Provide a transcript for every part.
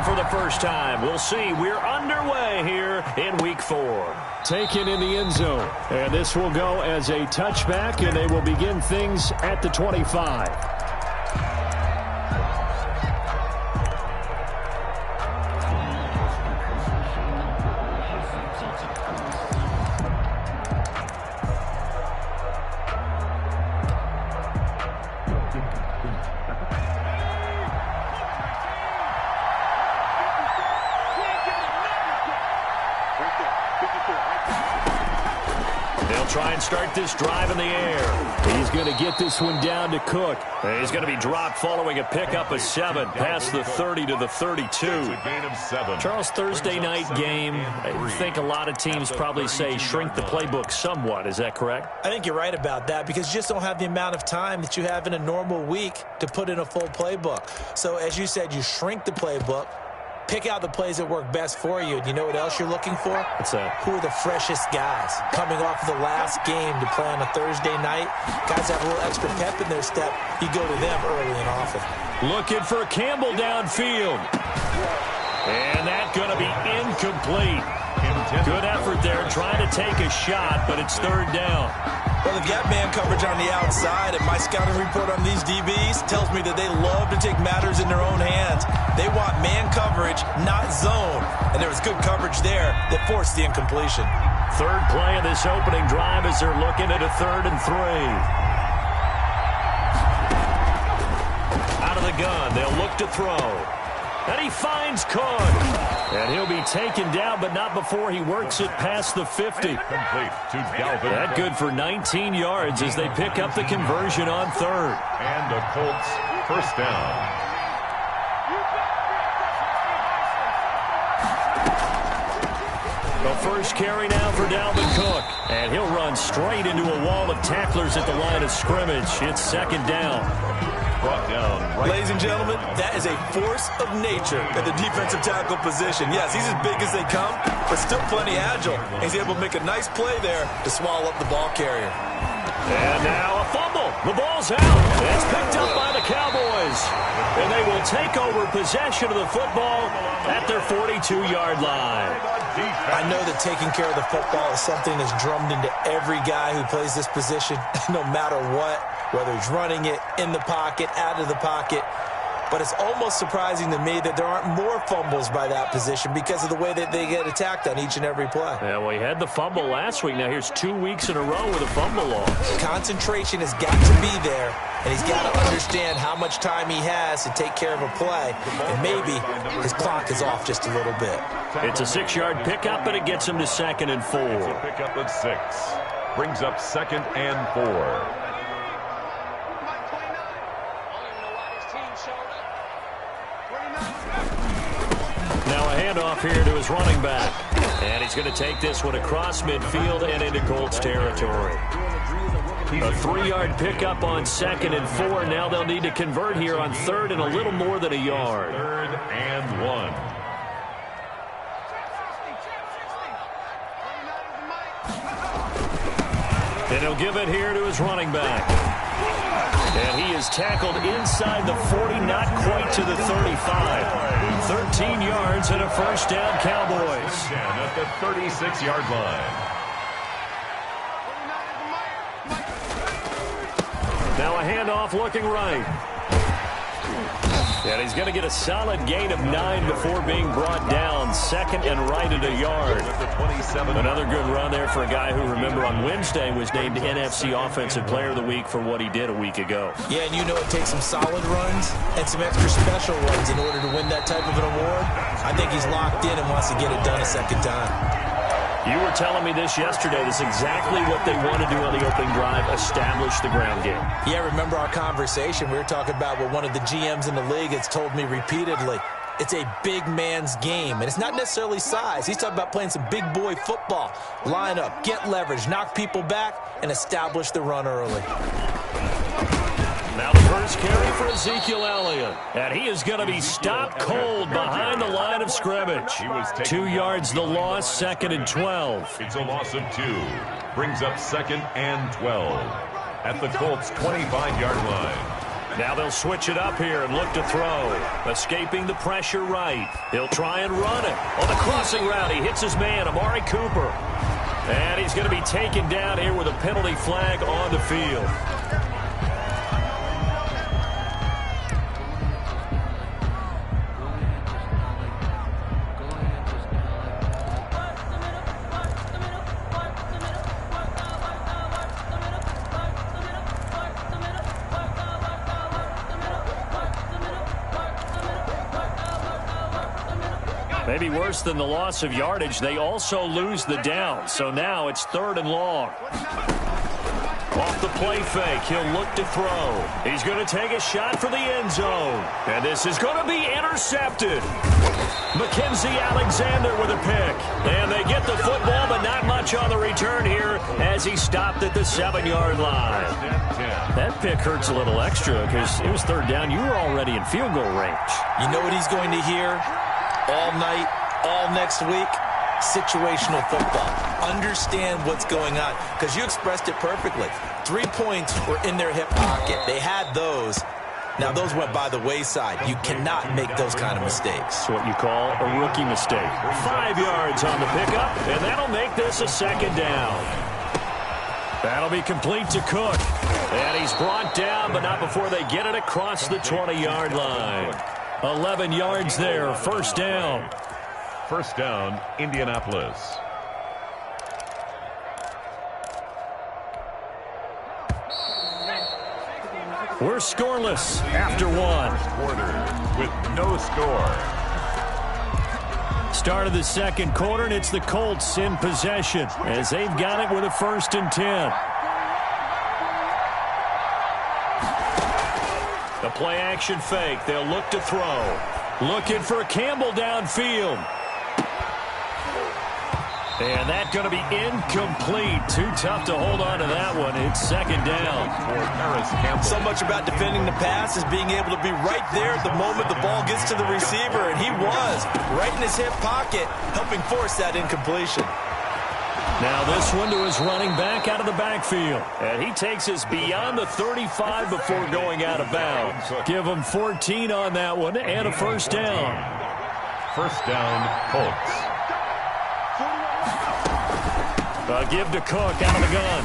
for the first time. We'll see. We're underway here in Week 4. Taken in the end zone. And this will go as a touchback, and they will begin things at the 25. Try and start this drive in the air. He's going to get this one down to Cook. He's going to be dropped following a pickup of 7 past the 30 to the 32. It's a gain of 7. Charles, Thursday night game, I think a lot of teams probably say shrink the playbook somewhat. Is that correct? I think you're right about that because you just don't have the amount of time that you have in a normal week to put in a full playbook. So as you said, you shrink the playbook. Pick out the plays that work best for you. And you know what else you're looking for? What's that? Who are the freshest guys? Coming off of the last game to play on a Thursday night, guys have a little extra pep in their step. You go to them early and often. Looking for Campbell downfield. And that's going to be incomplete. Good effort there trying to take a shot, but it's 3rd down. Well, they've got man coverage on the outside, and my scouting report on these DBs tells me that they love to take matters in their own hands. They want man coverage, not zone. And there was good coverage there that forced the incompletion. 3rd play of this opening drive as they're looking at a 3rd and 3. Out of the gun, they'll look to throw. And he finds Cook. And he'll be taken down, but not before he works it past the 50. Complete to Dalvin. That good for 19 yards as they pick up the conversion on 3rd. And the Colts first down. The first carry now for Dalvin Cook. And he'll run straight into a wall of tacklers at the line of scrimmage. It's 2nd down. Brought down right. Ladies and gentlemen, that is a force of nature at the defensive tackle position. Yes, he's as big as they come, but still plenty agile. He's able to make a nice play there to swallow up the ball carrier. And now a fumble. The ball's out. It's picked up by the Cowboys. And they will take over possession of the football at their 42-yard line. I know that taking care of the football is something that's drummed into every guy who plays this position, no matter what, whether he's running it, in the pocket, out of the pocket. But it's almost surprising to me that there aren't more fumbles by that position because of the way that they get attacked on each and every play. Yeah, well, he had the fumble last week. Now here's 2 weeks in a row with a fumble loss. Concentration has got to be there, and he's got to understand how much time he has to take care of a play, and maybe his clock is off just a little bit. It's a 6-yard pickup, and it gets him to 2nd and 4. It's a pickup of 6. Brings up 2nd and 4. Now a handoff here to his running back. And he's going to take this one across midfield and into Colts territory. A 3-yard pickup on 2nd and 4. Now they'll need to convert here on 3rd and a little more than a yard. 3rd and 1. And he'll give it here to his running back. And he is tackled inside the 40, not quite to the 35. 13 yards and a first down, Cowboys. Down at the 36-yard line. Now a handoff looking right. And he's going to get a solid gain of 9 before being brought down. 2nd and right at a yard. Another good run there for a guy who, remember, on Wednesday was named NFC Offensive Player of the Week for what he did a week ago. Yeah, and you know it takes some solid runs and some extra special runs in order to win that type of an award. I think he's locked in and wants to get it done a second time. You were telling me this yesterday. This is exactly what they want to do on the opening drive, establish the ground game. Yeah, remember our conversation. We were talking about what one of the GMs in the league has told me repeatedly. It's a big man's game, and it's not necessarily size. He's talking about playing some big boy football. Line up, get leverage, knock people back, and establish the run early. Now the first carry for Ezekiel Elliott. And he is going to be stopped cold behind the line of scrimmage. 2 yards the loss, 2nd and 12. It's a loss of 2. Brings up 2nd and 12. At the Colts' 25-yard line. Now they'll switch it up here and look to throw. Escaping the pressure right. He'll try and run it. On the crossing route, he hits his man, Amari Cooper. And he's going to be taken down here with a penalty flag on the field. Maybe worse than the loss of yardage, they also lose the down. So now it's 3rd and long. Off the play fake, he'll look to throw. He's going to take a shot for the end zone. And this is going to be intercepted. Mackenzie Alexander with a pick. And they get the football, but not much on the return here as he stopped at the 7-yard line. That pick hurts a little extra because it was 3rd down. You were already in field goal range. You know what he's going to hear all night, all next week? Situational football. Understand what's going on, because you expressed it perfectly. 3 points were in their hip pocket. They had those. Now, those went by the wayside. You cannot make those kind of mistakes. It's what you call a rookie mistake. 5 yards on the pickup, and that'll make this a 2nd down. That'll be complete to Cook. And he's brought down, but not before they get it across the 20-yard line. 11 yards there, 1st down. 1st down, Indianapolis. We're scoreless after 1. Quarter with no score. Start of the 2nd quarter, and it's the Colts in possession as they've got it with a 1st and 10. The play action fake. They'll look to throw. Looking for Campbell downfield. And that's going to be incomplete. Too tough to hold on to that one. It's 2nd down. So much about defending the pass is being able to be right there at the moment the ball gets to the receiver. And he was right in his hip pocket, helping force that incompletion. Now this one to his running back out of the backfield. And he takes us beyond the 35 before going out of bounds. Give him 14 on that one and a 1st down. 1st down, Colts. Give to Cook out of the gun.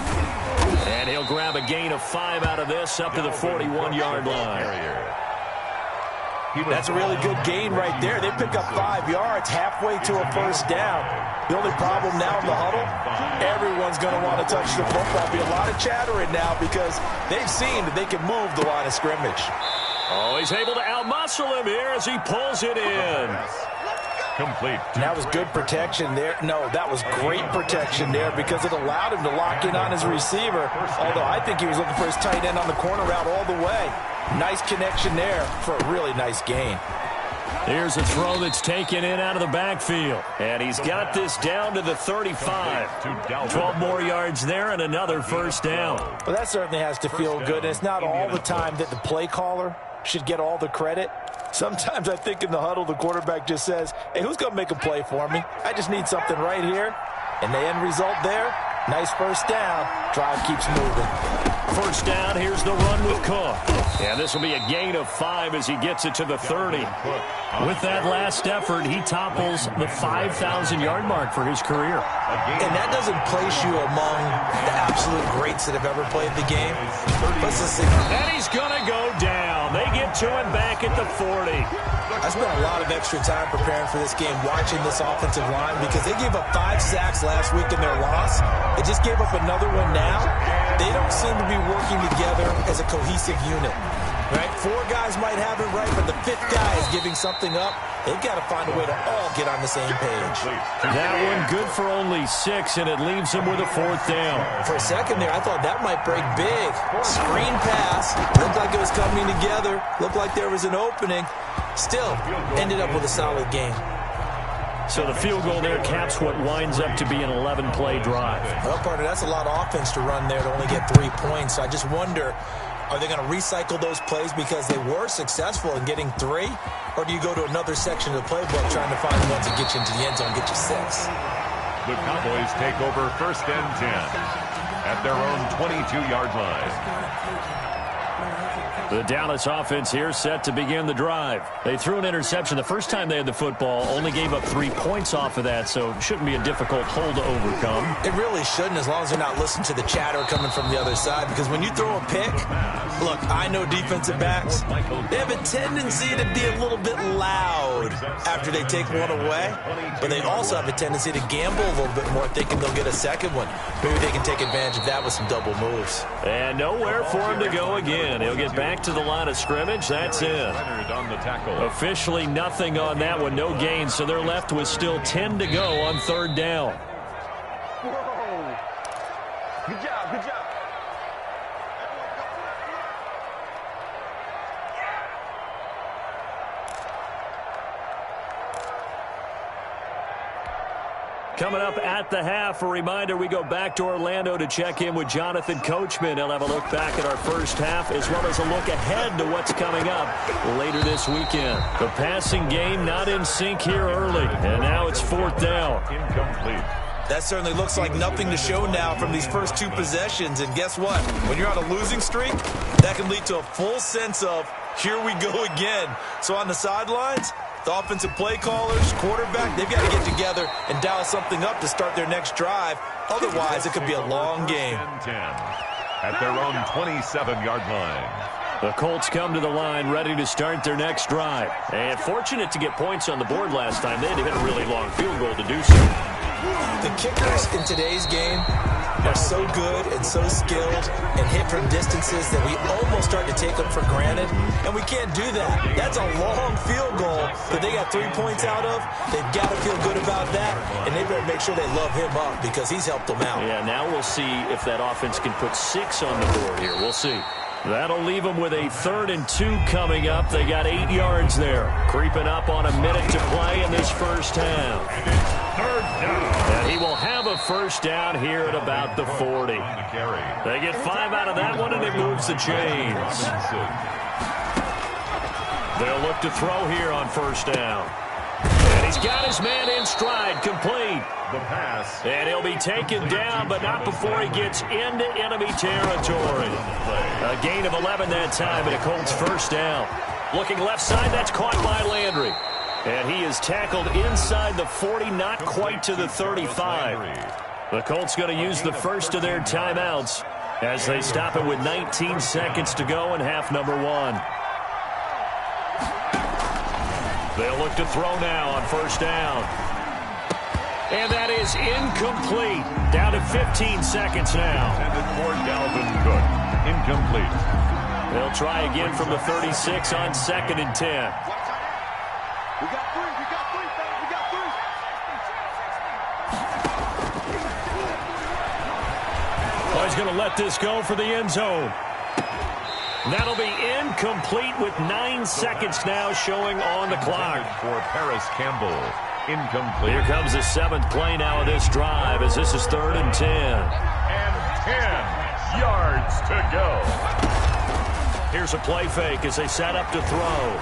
And he'll grab a gain of 5 out of this up to the 41-yard line. That's a really good gain right there. They pick up 5 yards halfway to a 1st down. The only problem now in the huddle, everyone's going to want to touch the football. Be a lot of chattering now because they've seen that they can move the line of scrimmage. Oh, he's able to outmuscle him here as he pulls it in. Complete. And that was good protection there. No, that was great protection there because it allowed him to lock in on his receiver. Although I think he was looking for his tight end on the corner route all the way. Nice connection there for a really nice gain. Here's a throw that's taken in out of the backfield. And he's got this down to the 35. 12 more yards there and another 1st down. Well, that certainly has to feel good. And it's not all the time that the play caller should get all the credit. Sometimes I think in the huddle, the quarterback just says, hey, who's going to make a play for me? I just need something right here. And the end result there, nice 1st down. Drive keeps moving. 1st down, here's the run with Cook. And this will be a gain of 5 as he gets it to the 30. With that last effort, he topples the 5,000-yard mark for his career. And that doesn't place you among the absolute greats that have ever played the game. And he's going to go down. They get to him back at the 40. I spent a lot of extra time preparing for this game, watching this offensive line, because they gave up 5 sacks last week in their loss. They just gave up another one now. They don't seem to be working together as a cohesive unit. Right? 4 guys might have it right, but the 5th guy is giving something up. They've got to find a way to all get on the same page. That one good for only 6, and it leaves him with a 4th down. For a second there, I thought that might break big. Screen pass. Looked like it was coming together. Looked like there was an opening. Still, ended up with a solid game. So the field goal there caps what winds up to be an 11-play drive. Well, partner, that's a lot of offense to run there to only get 3 points. So I just wonder, are they going to recycle those plays because they were successful in getting 3? Or do you go to another section of the playbook trying to find ones that get you into the end zone and get you 6? The Cowboys take over 1st and 10 at their own 22-yard line. The Dallas offense here set to begin the drive. They threw an interception the first time they had the football, only gave up 3 points off of that, so it shouldn't be a difficult hole to overcome. It really shouldn't, as long as they're not listening to the chatter coming from the other side, because when you throw a pick, look, I know defensive backs, they have a tendency to be a little bit loud after they take one away, but they also have a tendency to gamble a little bit more, thinking they'll get a second one. Maybe they can take advantage of that with some double moves. And nowhere for him to go again. He'll get back to the line of scrimmage. That's it. Officially nothing on that one. No gain, so they're left with still 10 to go on third down. Whoa. Good job, good job. Coming up at the half, a reminder, we go back to Orlando to check in with Jonathan Coachman. He'll have a look back at our first half as well as a look ahead to what's coming up later this weekend. The passing game not in sync here early, and now it's fourth down. Incomplete. That certainly looks like nothing to show now from these first 2 possessions. And guess what? When you're on a losing streak, that can lead to a full sense of, here we go again. So on the sidelines, the offensive play callers, quarterback, they've got to get together and dial something up to start their next drive. Otherwise, it could be a long game. 10 at their own 27-yard line. The Colts come to the line ready to start their next drive. And fortunate to get points on the board last time. They had to hit a really long field goal to do so. The kickers in today's game are so good and so skilled and hit from distances that we almost start to take them for granted, and we can't do that. That's a long field goal that they got 3 points out of. They've got to feel good about that, and they better make sure they love him up because he's helped them out. Yeah, now we'll see if that offense can put 6 on the board here. We'll see. That'll leave them with a 3rd and 2 coming up. They got 8 yards there. Creeping up on a minute to play in this first half. Third down. And he will have a first down here at about the 40. They get 5 out of that one, and it moves the chains. They'll look to throw here on first down. And he's got his man in stride, complete. The pass. And he'll be taken down, but not before he gets into enemy territory. A gain of 11 that time, and a Colts first down. Looking left side, that's caught by Landry. And he is tackled inside the 40, not quite to the 35. The Colts going to use the first of their timeouts as they stop it with 19 seconds to go in half number 1. They'll look to throw now on first down. And that is incomplete. Down to 15 seconds now. Intended for Dalvin Cook. Incomplete. They'll try again from the 36 on 2nd and 10. We got 3. We got 3. We got 3. Oh, he's going to let this go for the end zone. That'll be incomplete with 9 seconds now showing on the clock. For Paris Campbell. Incomplete. Here comes the 7th play now of this drive as this is 3rd and 10. And 10 yards to go. Here's a play fake as they set up to throw.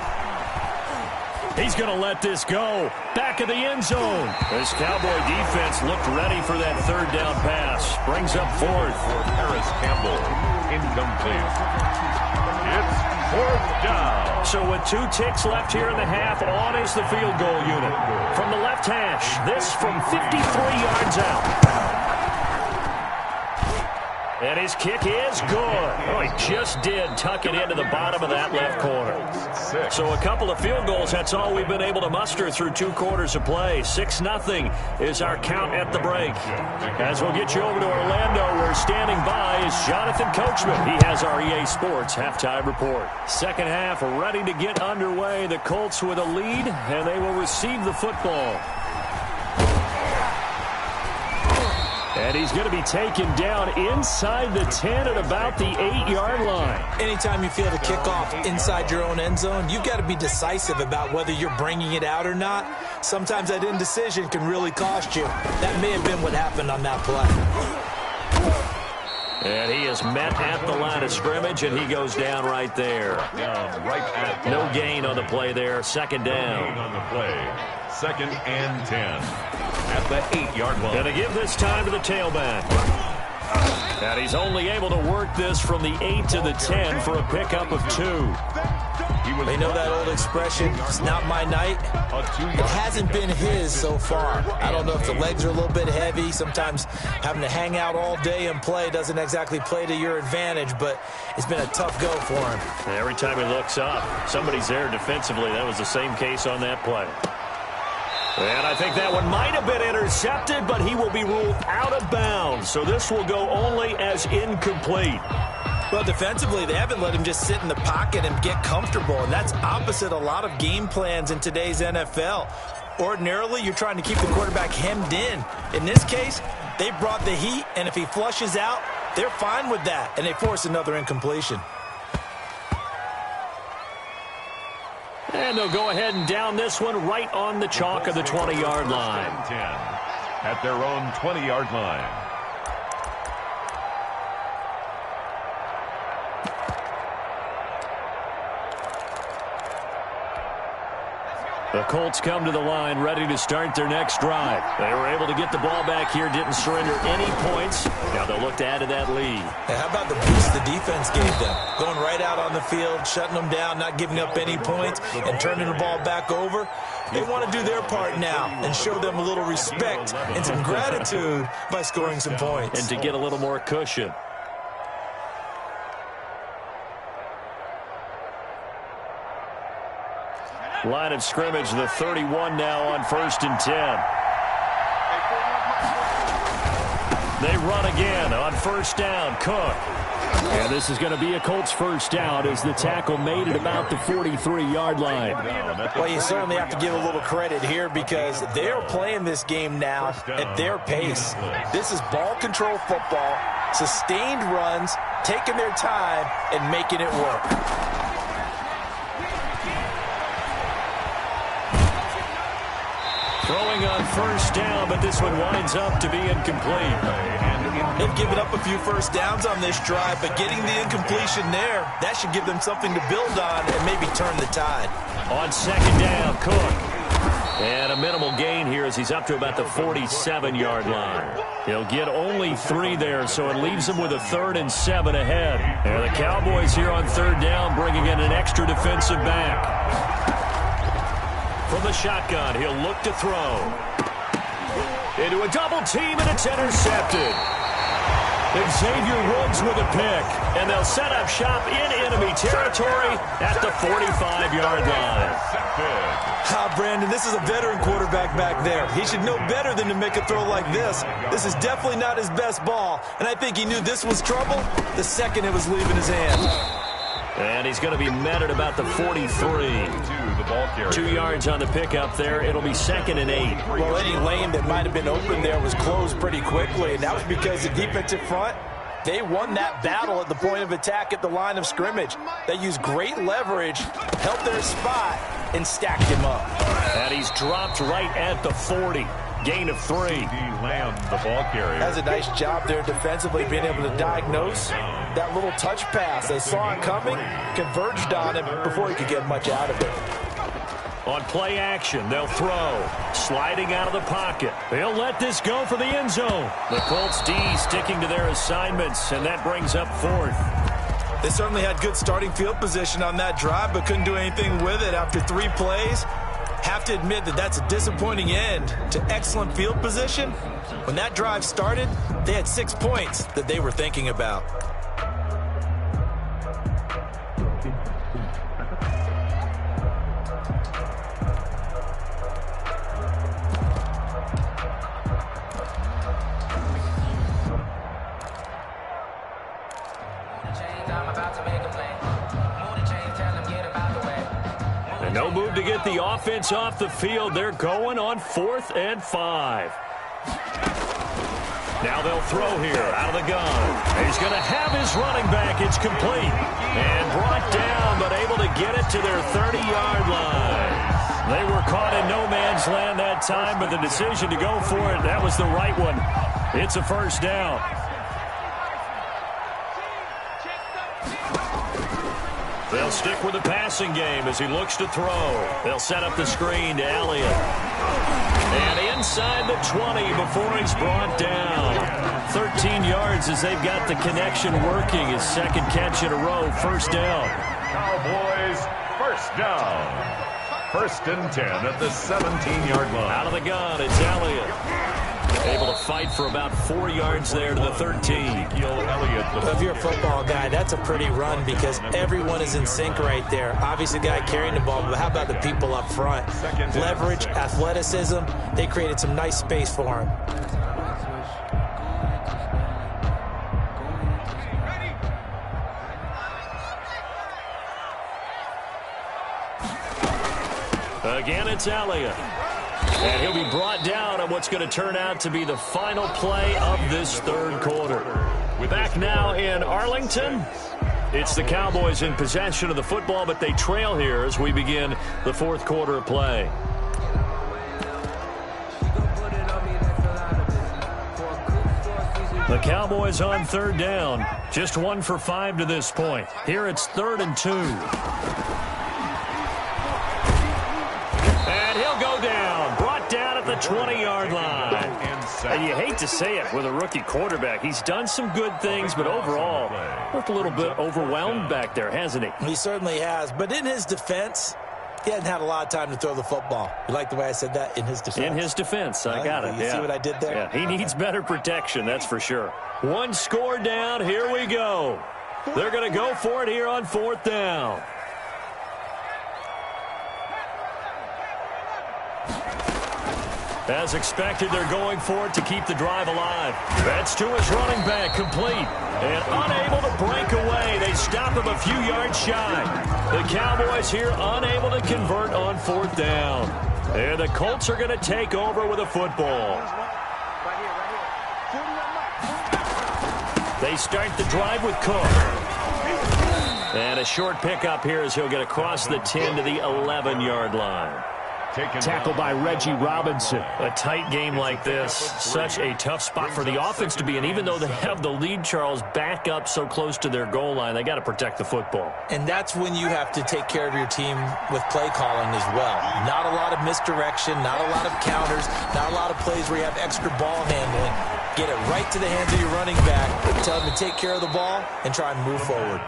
He's going to let this go. Back of the end zone. This Cowboy defense looked ready for that 3rd down pass. Brings up 4th. For Paris Campbell. Incomplete. It's 4th down. So with 2 ticks left here in the half, on is the field goal unit. From the left hash, this from 53 yards out. And his kick is good. Oh, he just did tuck it into the bottom of that left corner. So a couple of field goals, that's all we've been able to muster through 2 quarters of play. 6-0 is our count at the break. As we'll get you over to Orlando, where standing by is Jonathan Coachman. He has our EA Sports halftime report. Second half ready to get underway. The Colts with a lead, and they will receive the football. And he's going to be taken down inside the 10 at about the 8-yard line. Anytime you feel the kickoff inside your own end zone, you've got to be decisive about whether you're bringing it out or not. Sometimes that indecision can really cost you. That may have been what happened on that play. And he is met at the line of scrimmage, and he goes down right there. Down right at the No gain on the play there. 2nd down. on the play. 2nd and 10. At the 8-yard line. Going to give this time to the tailback. And he's only able to work this from the 8 to the 10 for a pickup of 2. They know that old expression, it's not my night. It hasn't been his so far. I don't know if the legs are a little bit heavy. Sometimes having to hang out all day and play doesn't exactly play to your advantage, but it's been a tough go for him. Every time he looks up, somebody's there defensively. That was the same case on that play. And I think that one might have been intercepted, but he will be ruled out of bounds. So this will go only as incomplete. Well, defensively, they haven't let him just sit in the pocket and get comfortable, and that's opposite a lot of game plans in today's NFL. Ordinarily, you're trying to keep the quarterback hemmed in. In this case, they brought the heat, and if he flushes out, they're fine with that, and they force another incompletion. And they'll go ahead and down this one right on the chalk of the 20-yard line. 10 at their own 20-yard line. The Colts come to the line ready to start their next drive. They were able to get the ball back here, didn't surrender any points. Now they'll look to add to that lead. Hey, how about the boost the defense gave them? Going right out on the field, shutting them down, not giving up any points, and turning the ball back over. They want to do their part now and show them a little respect and some gratitude by scoring some points. And to get a little more cushion. Line of scrimmage, the 31 now on 1st and 10. They run again on 1st down. Cook. And this is going to be a Colts first down as the tackle made at about the 43-yard line. Well, you certainly have to give a little credit here because they're playing this game now at their pace. This is ball control football, sustained runs, taking their time, and making it work. Throwing on 1st down, but this one winds up to be incomplete. They've given up a few first downs on this drive, but getting the incompletion there, that should give them something to build on and maybe turn the tide. On 2nd down, Cook. And a minimal gain here as he's up to about the 47-yard line. He'll get only 3 there, so it leaves him with a 3rd and 7 ahead. And the Cowboys here on 3rd down bringing in an extra defensive back. From the shotgun, he'll look to throw. Into a double team, and it's intercepted. Xavier Woods with a pick, and they'll set up shop in enemy territory at the 45-yard line. Brandon, this is a veteran quarterback back there. He should know better than to make a throw like this. This is definitely not his best ball, and I think he knew this was trouble the second it was leaving his hand. And he's going to be met at about the 43. 2 yards on the pickup there. It'll be 2nd and 8. Well, any lane that might have been open there was closed pretty quickly, and that was because the defensive front, they won that battle at the point of attack at the line of scrimmage. They used great leverage, held their spot, and stacked him up. And he's dropped right at the 40. Gain of 3. Lamb, the ball carrier. Has a nice job there defensively, being able to diagnose that little touch pass. They saw it coming, converged on him before he could get much out of it. On play action, they'll throw. Sliding out of the pocket. They'll let this go for the end zone. The Colts D sticking to their assignments, and that brings up 4th. They certainly had good starting field position on that drive, but couldn't do anything with it after 3 plays. Have to admit that that's a disappointing end to excellent field position. When that drive started, they had 6 points that they were thinking about. No move to get the offense off the field. They're going on 4th and 5. Now they'll throw here out of the gun. He's going to have his running back. It's complete. And brought down, but able to get it to their 30-yard line. They were caught in no man's land that time, but the decision to go for it, that was the right one. It's a 1st down. They'll stick with the passing game as he looks to throw. They'll set up the screen to Elliott. And inside the 20 before he's brought down. 13 yards as they've got the connection working. His second catch in a row, first down. Cowboys, first down. 1st and 10 at the 17-yard line. Out of the gun, it's Elliott. Able to fight for about 4 yards there to the 13. If you're a football guy, that's a pretty run because everyone is in sync right there. Obviously, the guy carrying the ball, but how about the people up front? Leverage, athleticism, they created some nice space for him. Again, it's Elliott. And he'll be brought down on what's going to turn out to be the final play of this third quarter. We're back now in Arlington. It's the Cowboys in possession of the football, but they trail here as we begin the fourth quarter of play. The Cowboys on third down. Just 1 for 5 to this point. Here it's 3rd and 2. And he'll go down. Brought down at the 20-yard line. And you hate to say it with a rookie quarterback. He's done some good things, but overall, looked a little bit overwhelmed back there, hasn't he? He certainly has. But in his defense, he hasn't had a lot of time to throw the football. You like the way I said that? In his defense? In his defense. I got it. You see what I did there? Yeah, he needs better protection, that's for sure. 1 score down. Here we go. They're going to go for it here on 4th down. As expected, they're going for it to keep the drive alive. That's to his running back, complete. And unable to break away. They stop him a few yards shy. The Cowboys here unable to convert on 4th down. And the Colts are going to take over with a football. They start the drive with Cook. And a short pickup here as he'll get across the 10 to the 11-yard line. Tackle by Reggie Robinson. A tight game like this, such a tough spot for the offense to be in. Even though they have the lead, Charles, back up so close to their goal line, they got to protect the football. And that's when you have to take care of your team with play calling as well. Not a lot of misdirection, not a lot of counters, not a lot of plays where you have extra ball handling. Get it right to the hands of your running back. Tell him to take care of the ball and try and move forward.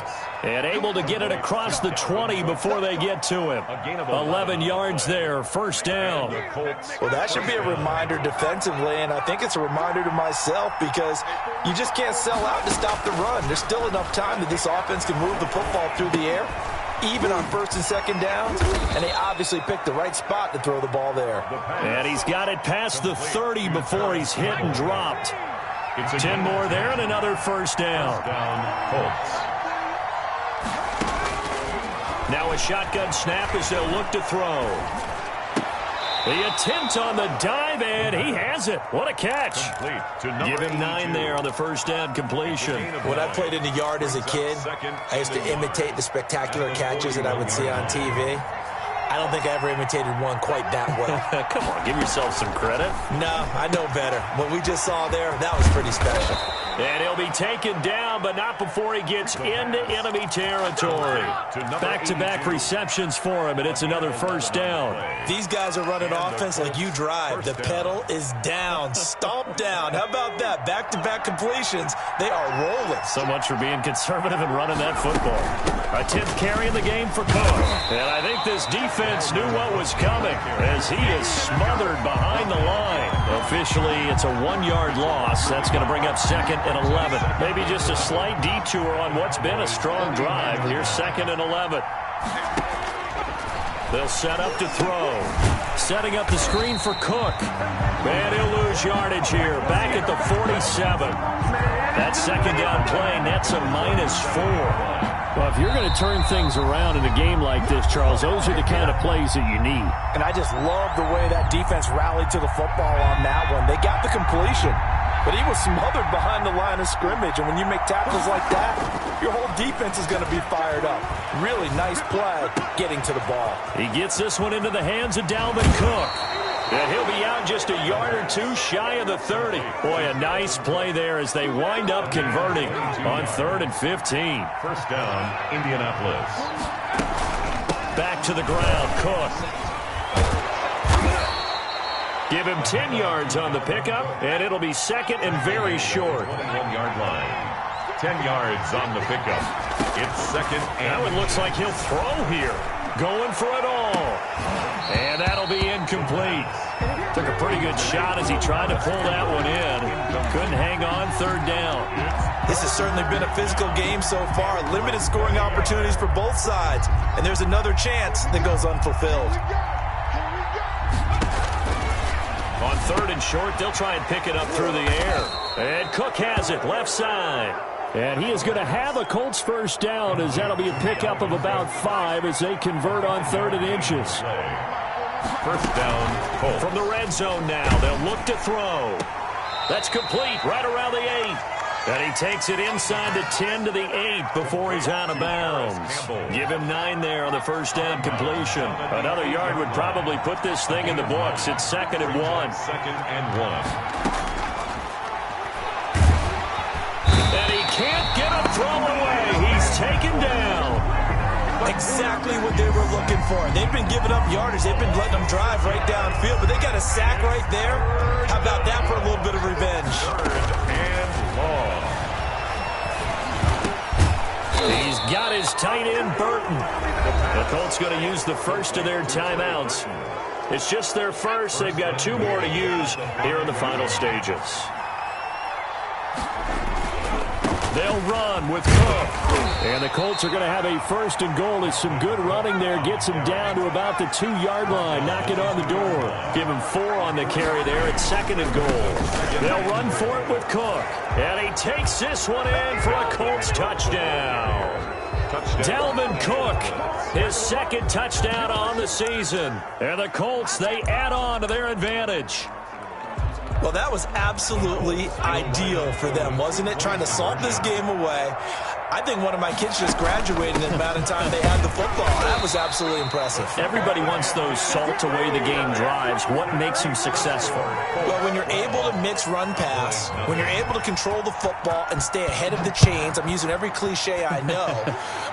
And able to get it across the 20 before they get to him. 11 yards there, first down. Well, that should be a reminder defensively, and I think it's a reminder to myself because you just can't sell out to stop the run. There's still enough time that this offense can move the football through the air, even on 1st and 2nd downs, and they obviously picked the right spot to throw the ball there. And he's got it past the 30 before he's hit and dropped. 10 more there and another first down. Now a shotgun snap as they'll look to throw. The attempt on the dive, and he has it. What a catch. Give him 9 there on the first down completion. When I played in the yard as a kid, I used to imitate the spectacular catches that I would see on TV. I don't think I ever imitated one quite that well. Come on, give yourself some credit. No, I know better. What we just saw there, that was pretty special. And he'll be taken down, but not before he gets into enemy territory. Back-to-back receptions for him, and it's another first down. These guys are running offense like you drive. The pedal is down, stomp down. How about that? Back-to-back completions. They are rolling. So much for being conservative and running that football. A 10th carry in the game for Cook. And I think this defense knew what was coming as he is smothered behind the line. Officially, it's a 1-yard loss. That's going to bring up 2nd and 11. Maybe just a slight detour on what's been a strong drive. Here's 2nd and 11. They'll set up to throw. Setting up the screen for Cook. And he'll lose yardage here. Back at the 47. That 2nd down play nets a -4. Well, if you're going to turn things around in a game like this, Charles, those are the kind of plays that you need. And I just love the way that defense rallied to the football on that one. They got the completion, but he was smothered behind the line of scrimmage. And when you make tackles like that, your whole defense is going to be fired up. Really nice play getting to the ball. He gets this one into the hands of Dalvin Cook. And he'll be out just a yard or two shy of the 30. Boy, a nice play there as they wind up converting on 3rd and 15. First down, Indianapolis. Back to the ground, Cook. Give him 10 yards on the pickup, and it'll be second and very short. 21-yard line. 10 yards on the pickup. It's second and... Now it looks like he'll throw here. Going for it all. And that'll be incomplete. Took a pretty good shot as he tried to pull that one in. Couldn't hang on third down. This has certainly been a physical game so far. Limited scoring opportunities for both sides. And there's another chance that goes unfulfilled. On third and short, they'll try and pick it up through the air. And Cook has it, left side. And he is going to have a Colts first down, as that'll be a pickup of about 5 as they convert on third and inches. First down, Colts. From the red zone now, they'll look to throw. That's complete, right around the 8. And he takes it inside the 10 to the 8 before he's out of bounds. Give him 9 there on the first down completion. Another yard would probably put this thing in the books. It's second and 1. Second and 1. Can't get a throw away. He's taken down. Exactly what they were looking for. They've been giving up yardage. They've been letting them drive right downfield, but they got a sack right there. How about that for a little bit of revenge? Third and long. He's got his tight end, Burton. The Colts going to use the first of their timeouts. It's just their first. They've got 2 more to use here in the final stages. They'll run with Cook. And the Colts are going to have a first and goal as some good running there gets him down to about the 2-yard line. Knock it on the door. Give him 4 on the carry there at second and goal. They'll run for it with Cook. And he takes this one in for a Colts touchdown. Dalvin Cook, his second touchdown on the season. And the Colts, they add on to their advantage. Well, that was absolutely ideal for them, wasn't it? Trying to salt this game away. I think one of my kids just graduated in the amount of time they had the football. That was absolutely impressive. Everybody wants those salt away the game drives. What makes them successful? Well, when you're able to mix run pass, when you're able to control the football and stay ahead of the chains, I'm using every cliche I know,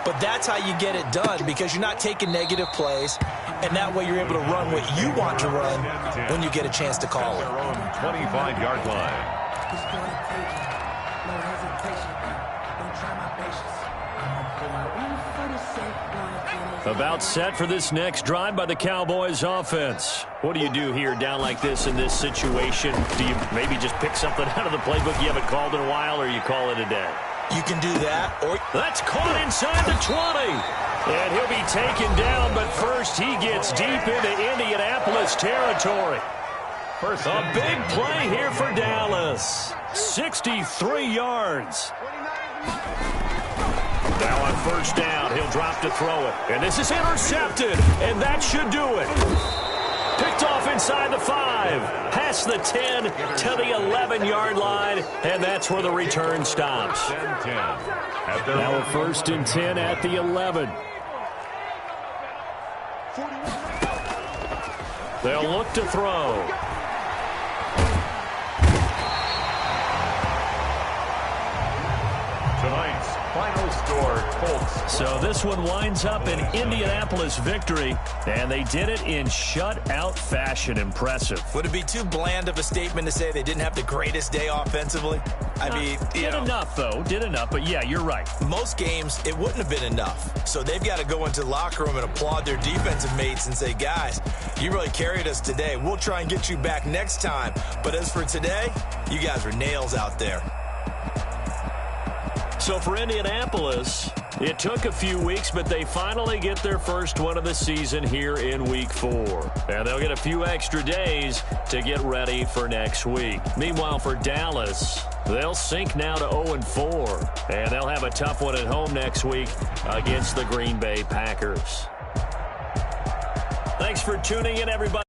but that's how you get it done because you're not taking negative plays, and that way you're able to run what you want to run when you get a chance to call it. 25-yard line. About set for this next drive by the Cowboys offense. What do you do here down like this in this situation? Do you maybe just pick something out of the playbook you haven't called in a while, or you call it a day? You can do that. Or that's caught inside the 20. And he'll be taken down, but first he gets deep into Indianapolis territory. A big play here for Dallas. 63 yards. Now on first down, he'll drop to throw it. And this is intercepted, and that should do it. Picked off inside the 5, past the 10 to the 11-yard line, and that's where the return stops. Now a first and 10 at the 11. They'll look to throw. Tonight's final score, Colts. So this one winds up an Indianapolis victory, and they did it in shutout fashion. Impressive. Would it be too bland of a statement to say they didn't have the greatest day offensively? I mean, did enough, though. Did enough, but yeah, you're right. Most games, it wouldn't have been enough. So they've got to go into the locker room and applaud their defensive mates and say, guys, you really carried us today. We'll try and get you back next time. But as for today, you guys were nails out there. So for Indianapolis, it took a few weeks, but they finally get their first one of the season here in Week 4. And they'll get a few extra days to get ready for next week. Meanwhile, for Dallas, they'll sink now to 0-4. And they'll have a tough one at home next week against the Green Bay Packers. Thanks for tuning in, everybody.